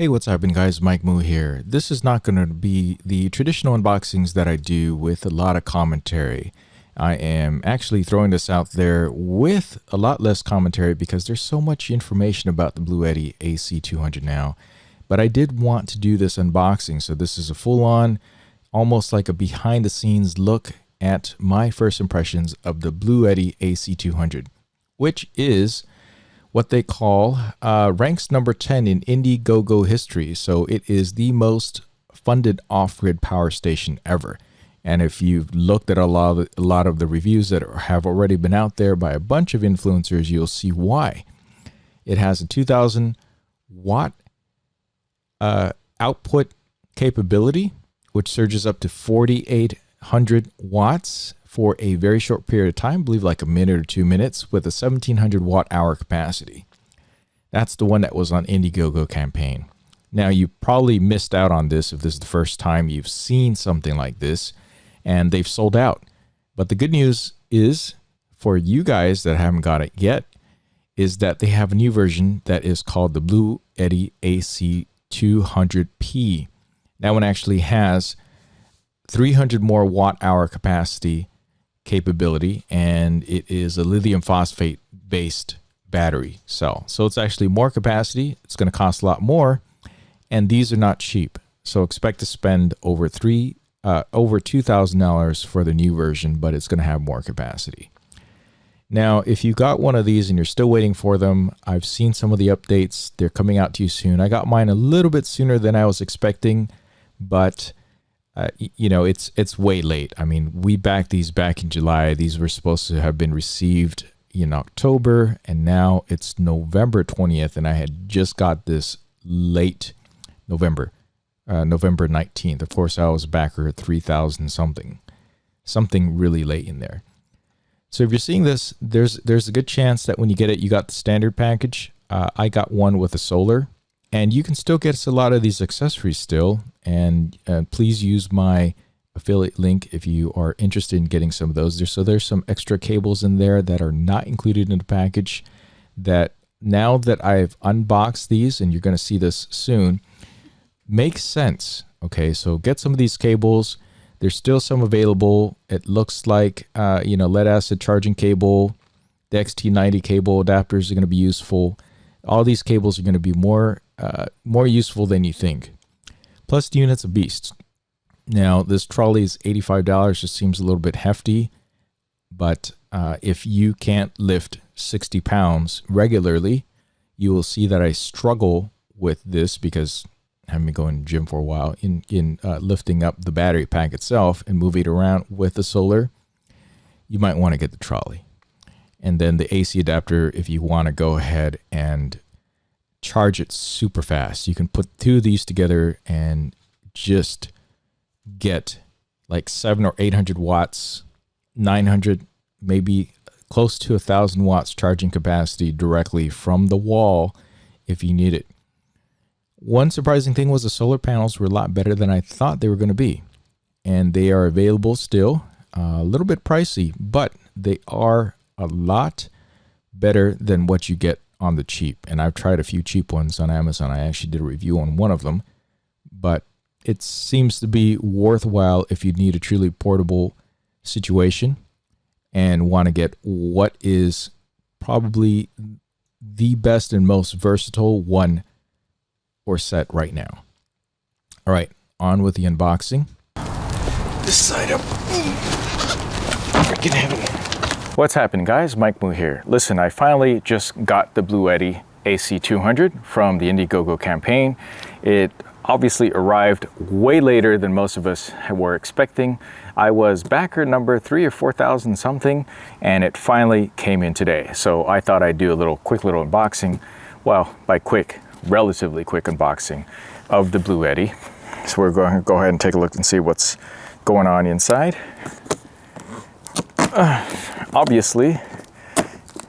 Hey, what's happening, guys? Mike Moo here. This is not going to be the traditional unboxings that I do with a lot of commentary. I am actually throwing this out there with a lot less commentary because there's so much information about the Bluetti AC200 now. But I did want to do this unboxing, so this is a full-on, almost like a behind-the-scenes look at my first impressions of the Bluetti AC200, which is what they call ranks number 10 in Indiegogo history. So it is the most funded off-grid power station ever. And if you've looked at a lot of the reviews that have already been out there by a bunch of influencers, you'll see why. It has a 2,000 watt output capability, which surges up to 4,800 watts for a very short period of time, I believe like a minute or 2 minutes, with a 1,700 watt hour capacity. That's the one that was on Indiegogo campaign. Now, you probably missed out on this if this is the first time you've seen something like this, and they've sold out. But the good news is, for you guys that haven't got it yet, is that they have a new version that is called the Bluetti AC200P. That one actually has 300 more watt hour capacity capability, and it is a lithium phosphate based battery cell. So it's actually more capacity. It's going to cost a lot more, and these are not cheap. So expect to spend over $2,000 for the new version, but it's going to have more capacity. Now, if you got one of these and you're still waiting for them, I've seen some of the updates. They're coming out to you soon. I got mine a little bit sooner than I was expecting, but it's way late. I mean, we backed these back in July. These were supposed to have been received in October, and now it's November 20th, and I had just got this late November 19th. Of course, I was backer at 3,000 something really late in there. So if you're seeing this, there's a good chance that when you get it, you got the standard package. I got one with a solar, and you can still get a lot of these accessories still. And please use my affiliate link if you are interested in getting some of those. There's some extra cables in there that are not included in the package that, now that I've unboxed these, and you're going to see this soon, makes sense. Okay, so get some of these cables. There's still some available. It looks like, lead acid charging cable, the XT90 cable adapters are going to be useful. All these cables are going to be more useful than you think. Plus, the unit's a beast. Now, this trolley is $85. Just seems a little bit hefty. But if you can't lift 60 pounds regularly, you will see that I struggle with this because I haven't been going to the gym for a while in lifting up the battery pack itself and moving it around with the solar. You might want to get the trolley. And then the AC adapter, if you want to go ahead and charge it super fast. You can put two of these together and just get like 700 or 800 watts, 900, maybe close to 1,000 watts charging capacity directly from the wall if you need it. One surprising thing was the solar panels were a lot better than I thought they were going to be. And they are available still, a little bit pricey, but they are a lot better than what you get on the cheap. And I've tried a few cheap ones on Amazon. I actually did a review on one of them, but it seems to be worthwhile if you need a truly portable situation and want to get what is probably the best and most versatile one or set right now. All right, on with the unboxing. This side up. Freaking heavy. What's happening, guys? Mike Moo here. Listen, I finally just got the Bluetti AC200 from the Indiegogo campaign. It obviously arrived way later than most of us were expecting. I was backer number 3,000 or 4,000 something, and it finally came in today. So I thought I'd do a quick little unboxing. Well, by quick, relatively quick unboxing of the Bluetti. So we're going to go ahead and take a look and see what's going on inside. Obviously,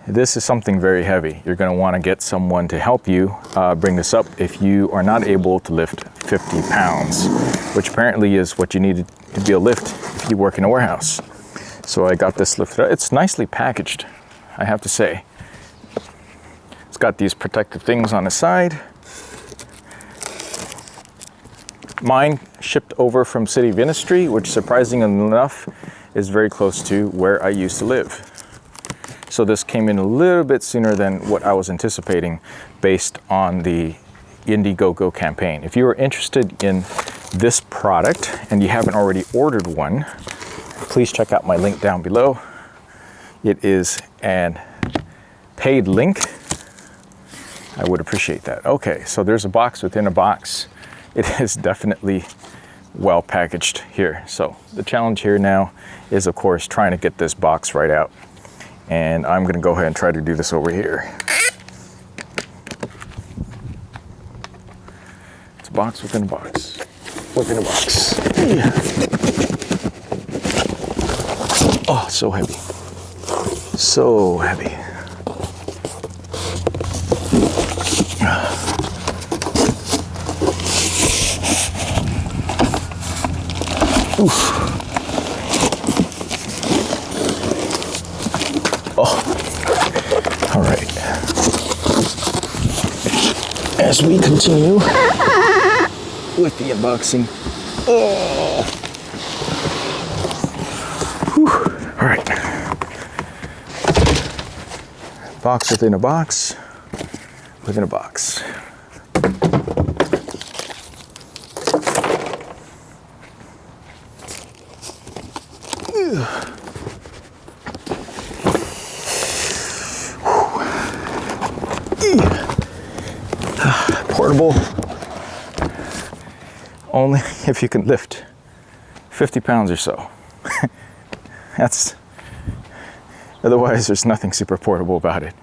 this is something very heavy. You're going to want to get someone to help you bring this up if you are not able to lift 50 pounds, which apparently is what you need to be able to lift if you work in a warehouse. So I got this lifted up. It's nicely packaged, I have to say. It's got these protective things on the side. Mine shipped over from City of Industry, which surprisingly enough is very close to where I used to live. So this came in a little bit sooner than what I was anticipating based on the Indiegogo campaign. If you are interested in this product and you haven't already ordered one, please check out my link down below. It is an paid link. I would appreciate that. Okay, so there's a box within a box. It is definitely well packaged here. So the challenge here now is, of course, trying to get this box right out. And I'm gonna go ahead and try to do this over here. It's a box within a box. Within a box. Yeah. Oh, so heavy. So heavy. Oof. Oh, all right. As we continue with the unboxing. Oh. Whew. All right. Box within a box. Within a box. Portable, only if you can lift 50 pounds or so. Otherwise there's nothing super portable about it.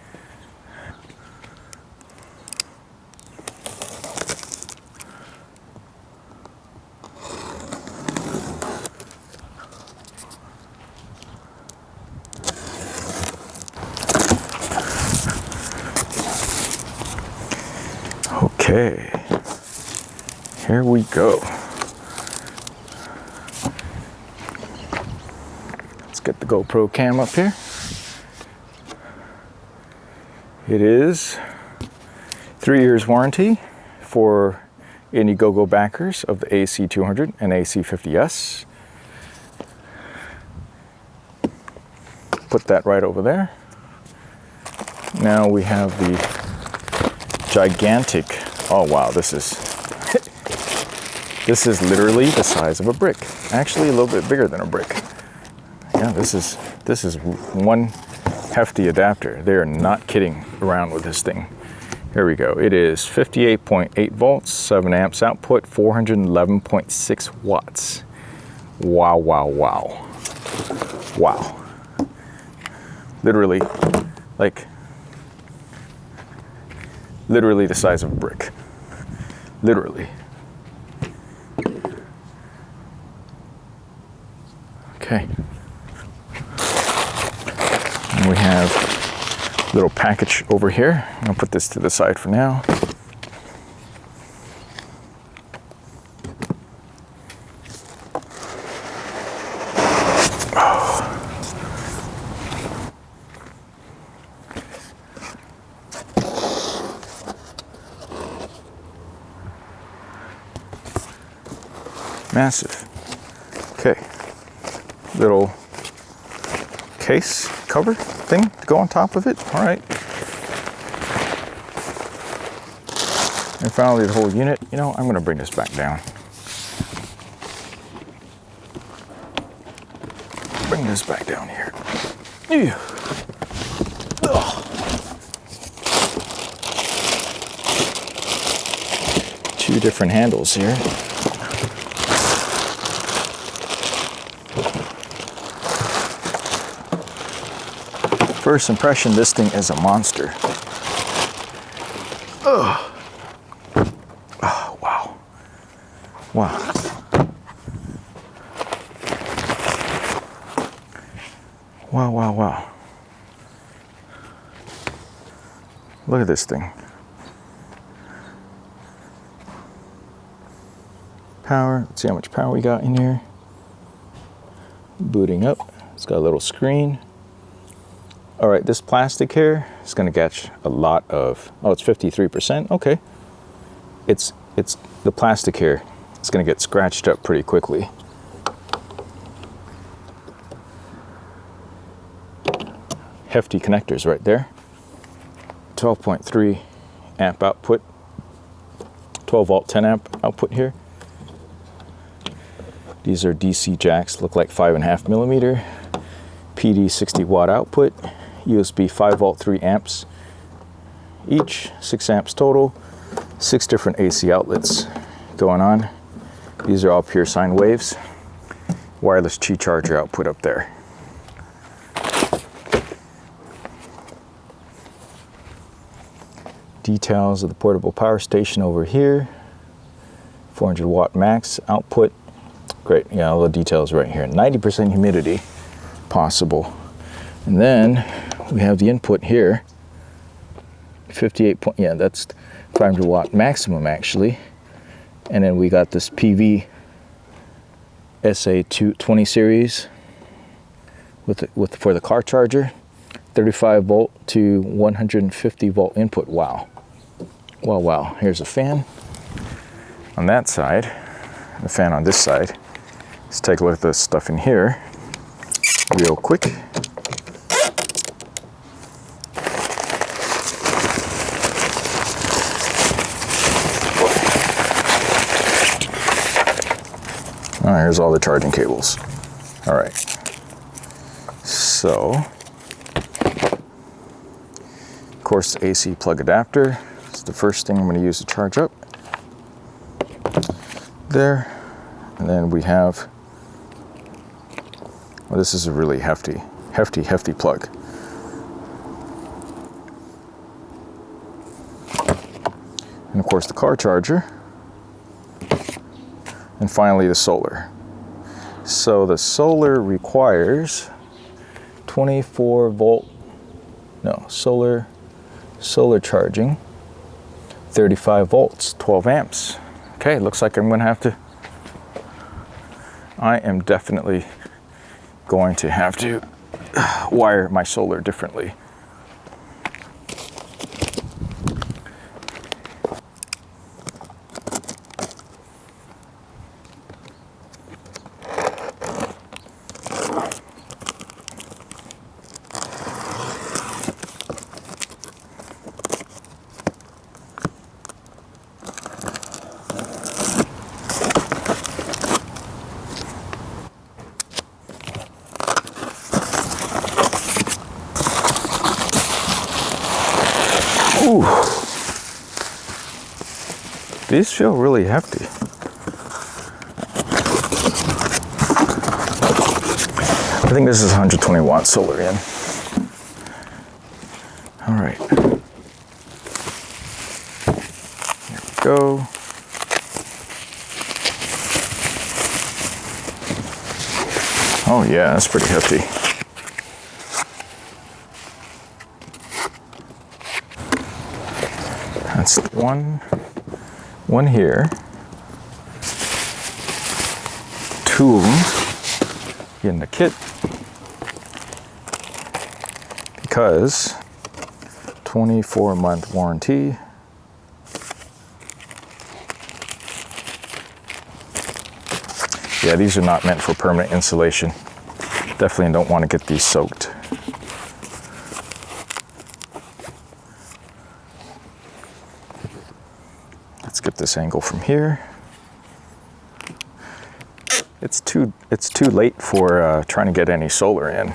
Okay, here we go. Let's get the GoPro cam up here. It is 3 years warranty for Indiegogo backers of the AC200 and AC50S. Put that right over there. Now we have the gigantic, oh wow, this is literally the size of a brick. Actually a little bit bigger than a brick. Yeah, this is one hefty adapter. They are not kidding around with this thing. Here we go. It is 58.8 volts, 7 amps output, 411.6 watts. Wow, wow, wow. Wow. Literally, literally the size of a brick. Literally. Okay. And we have a little package over here. I'll put this to the side for now. Massive. Okay. Little case cover thing to go on top of it. All right. And finally the whole unit. You know, I'm going to bring this back down. Bring this back down here. Ew. Ugh. Two different handles here. First impression, this thing is a monster. Ugh. Oh, wow. Wow. Wow, wow, wow. Look at this thing. Power, let's see how much power we got in here. Booting up, it's got a little screen. All right, this plastic here is gonna catch a lot of, oh, it's 53%, okay. It's the plastic here it's going to get scratched up pretty quickly. Hefty connectors right there. 12.3 amp output, 12 volt 10 amp output here. These are DC jacks, look like 5.5 millimeter. PD 60 watt output, USB 5 volt 3 amps each, 6 amps total, 6 different AC outlets going on. These are all pure sine waves. Wireless Qi charger output up there. Details of the portable power station over here. 400 watt max output. Great, yeah, all the details right here. 90% humidity possible. And then we have the input here. 58 point, yeah, that's 500 watt maximum actually. And then we got this PV SA200 series for the car charger. 35 volt to 150 volt input. Wow. Well, wow. Here's a fan on that side, and a fan on this side. Let's take a look at this stuff in here real quick. All right, here's all the charging cables. All right. So, of course, the AC plug adapter. It's the first thing I'm going to use to charge up. There. And then we have, well, this is a really hefty plug. And of course the car charger. And finally the solar. So the solar requires 24 volt, no, solar charging, 35 volts, 12 amps. Okay, looks like I'm gonna have to, I am definitely going to have to wire my solar differently. Ooh. These feel really hefty. I think this is 120 watt solar in. All right. Here we go. Oh yeah, that's pretty hefty. That's one here. Two in the kit because 24-month warranty. Yeah, these are not meant for permanent insulation. Definitely don't want to get these soaked. Let's get this angle from here. It's too late for trying to get any solar in.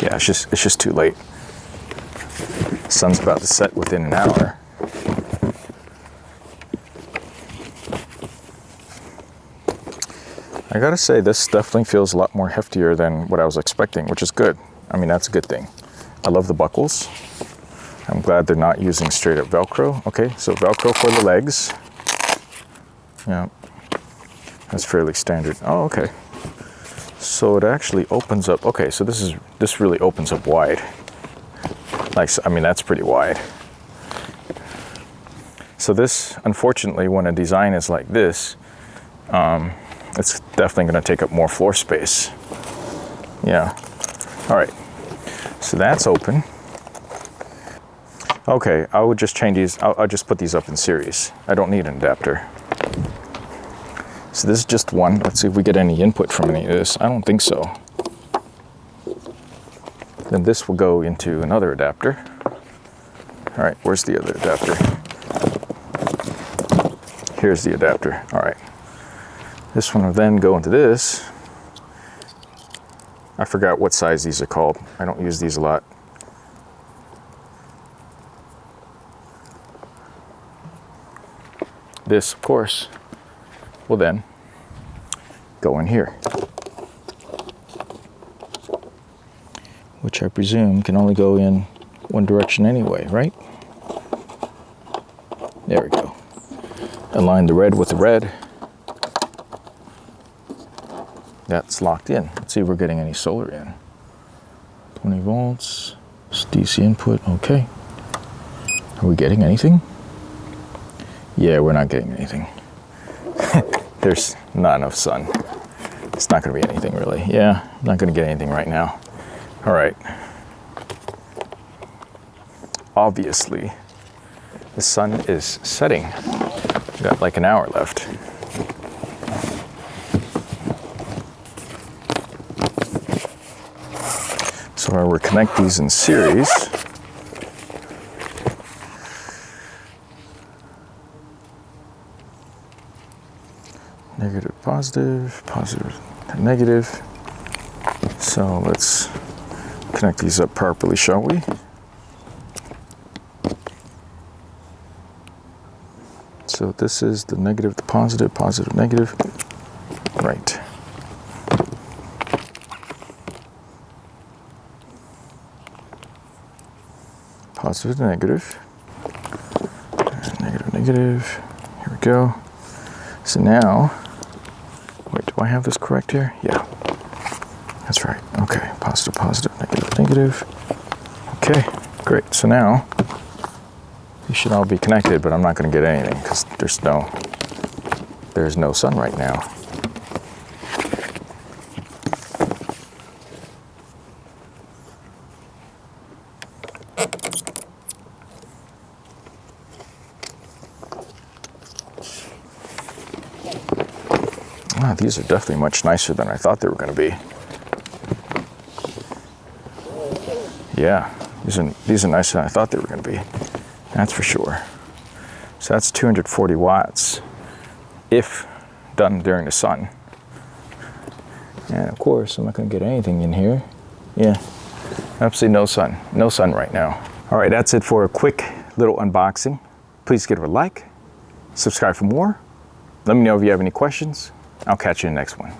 Yeah, it's just too late. Sun's about to set within an hour. I gotta say, this definitely feels a lot more heftier than what I was expecting, which is good. I mean, that's a good thing. I love the buckles. I'm glad they're not using straight up Velcro. Okay, so Velcro for the legs. Yeah, that's fairly standard. Oh, okay. So it actually opens up. Okay, so this really opens up wide. Like, I mean, that's pretty wide. So this, unfortunately, when a design is like this, it's definitely going to take up more floor space. Yeah. All right. So that's open. Okay, I would just change these. I'll just put these up in series. I don't need an adapter. So this is just one. Let's see if we get any input from any of this. I don't think so. Then this will go into another adapter. All right, where's the other adapter? Here's the adapter. All right. This one will then go into this. I forgot what size these are called. I don't use these a lot. This, of course, will then go in here, which I presume can only go in one direction anyway, right? There we go. Align the red with the red. That's locked in. Let's see if we're getting any solar in. 20 volts, it's DC input, okay. Are we getting anything? Yeah, we're not getting anything. There's not enough sun. It's not gonna be anything really. Yeah, I'm not gonna get anything right now. All right. Obviously, the sun is setting. We got like an hour left. So I will connect these in series. Negative, positive, positive, negative. So let's connect these up properly, shall we? So this is the negative, the positive, positive, negative. Right. Positive to negative. Negative, negative. Here we go. So now, wait, do I have this correct here? Yeah. That's right. Okay. Positive, positive, negative, negative. Okay, great. So now, these should all be connected, but I'm not going to get anything because there's no sun right now. Wow, these are definitely much nicer than I thought they were going to be. Yeah, these are nicer than I thought they were going to be. That's for sure. So that's 240 watts if done during the sun. And of course, I'm not going to get anything in here. Yeah, absolutely no sun. No sun right now. All right, that's it for a quick little unboxing. Please give it a like, subscribe for more. Let me know if you have any questions. I'll catch you in the next one.